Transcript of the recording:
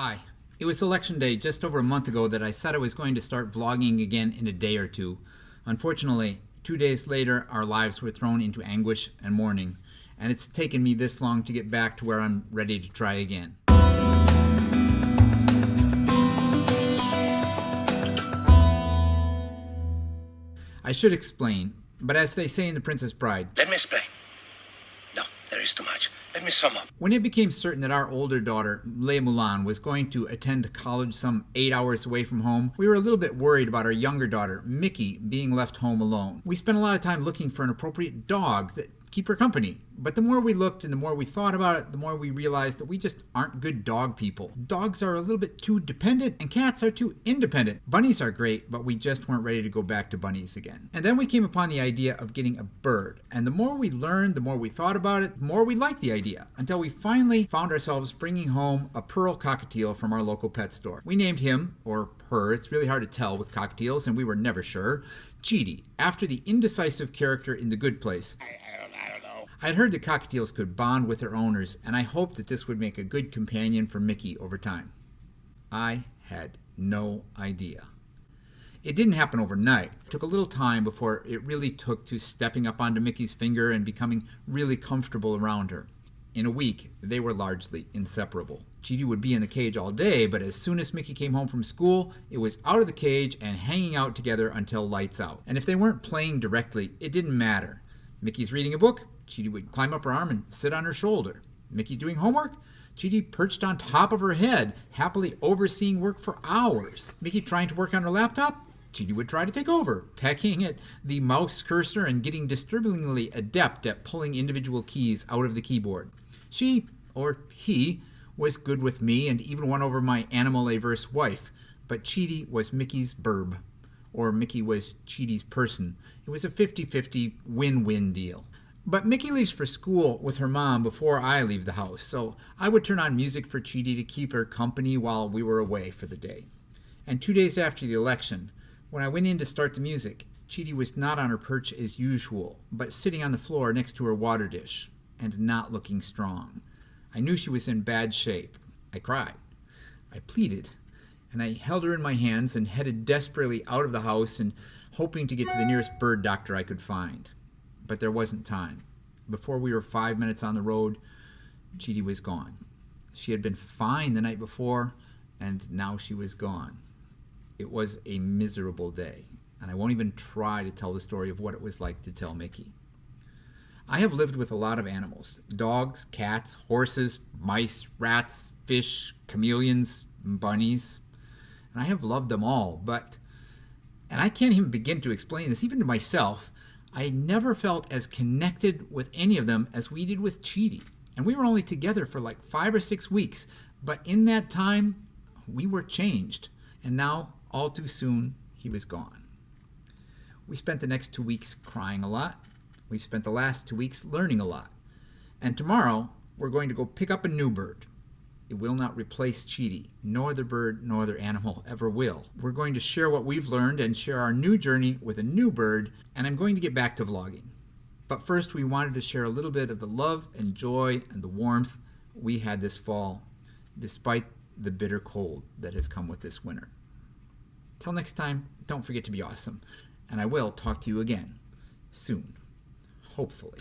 Hi. It was election day just over a month ago that I said I was going to start vlogging again in a day or two. Unfortunately, 2 days later, our lives were thrown into anguish and mourning, and it's taken me this long to get back to where I'm ready to try again. I should explain, but as they say in The Princess Bride, let me explain. No, there is too much. Let me sum up. When it became certain that our older daughter, Leia Mulan, was going to attend college some 8 hours away from home, we were a little bit worried about our younger daughter, Mickey, being left home alone. We spent a lot of time looking for an appropriate dog that keep her company. But the more we looked and the more we thought about it, the more we realized that we just aren't good dog people. Dogs are a little bit too dependent and cats are too independent. Bunnies are great, but we just weren't ready to go back to bunnies again. And then we came upon the idea of getting a bird. And the more we learned, the more we thought about it, the more we liked the idea. Until we finally found ourselves bringing home a pearl cockatiel from our local pet store. We named him, or her, it's really hard to tell with cockatiels and we were never sure, Chidi, after the indecisive character in The Good Place. I had heard that cockatiels could bond with their owners, and I hoped that this would make a good companion for Mickey over time. I had no idea. It didn't happen overnight. It took a little time before it really took to stepping up onto Mickey's finger and becoming really comfortable around her. In a week, they were largely inseparable. Chidi would be in the cage all day, but as soon as Mickey came home from school, it was out of the cage and hanging out together until lights out. And if they weren't playing directly, it didn't matter. Mickey's reading a book, Chidi would climb up her arm and sit on her shoulder. Mickey doing homework? Chidi perched on top of her head, happily overseeing work for hours. Mickey trying to work on her laptop? Chidi would try to take over, pecking at the mouse cursor and getting disturbingly adept at pulling individual keys out of the keyboard. She, or he, was good with me and even won over my animal-averse wife, but Chidi was Mickey's burb, or Mickey was Chidi's person. It was a 50-50 win-win deal. But Mickey leaves for school with her mom before I leave the house, so I would turn on music for Chidi to keep her company while we were away for the day. And 2 days after the election, when I went in to start the music, Chidi was not on her perch as usual, but sitting on the floor next to her water dish, and not looking strong. I knew she was in bad shape. I cried. I pleaded, and I held her in my hands and headed desperately out of the house and hoping to get to the nearest bird doctor I could find. But there wasn't time. Before we were 5 minutes on the road, Chidi was gone. She had been fine the night before, and now she was gone. It was a miserable day, and I won't even try to tell the story of what it was like to tell Mickey. I have lived with a lot of animals: dogs, cats, horses, mice, rats, fish, chameleons, bunnies, and I have loved them all, and I can't even begin to explain this, even to myself, I never felt as connected with any of them as we did with Chidi. And we were only together for like 5 or 6 weeks. But in that time, we were changed. And now, all too soon, he was gone. We spent the next 2 weeks crying a lot. We've spent the last 2 weeks learning a lot. And tomorrow, we're going to go pick up a new bird. It will not replace Chidi. No other bird, no other animal ever will. We're going to share what we've learned and share our new journey with a new bird, and I'm going to get back to vlogging. But first, we wanted to share a little bit of the love and joy and the warmth we had this fall, despite the bitter cold that has come with this winter. Till next time, don't forget to be awesome, and I will talk to you again soon, hopefully.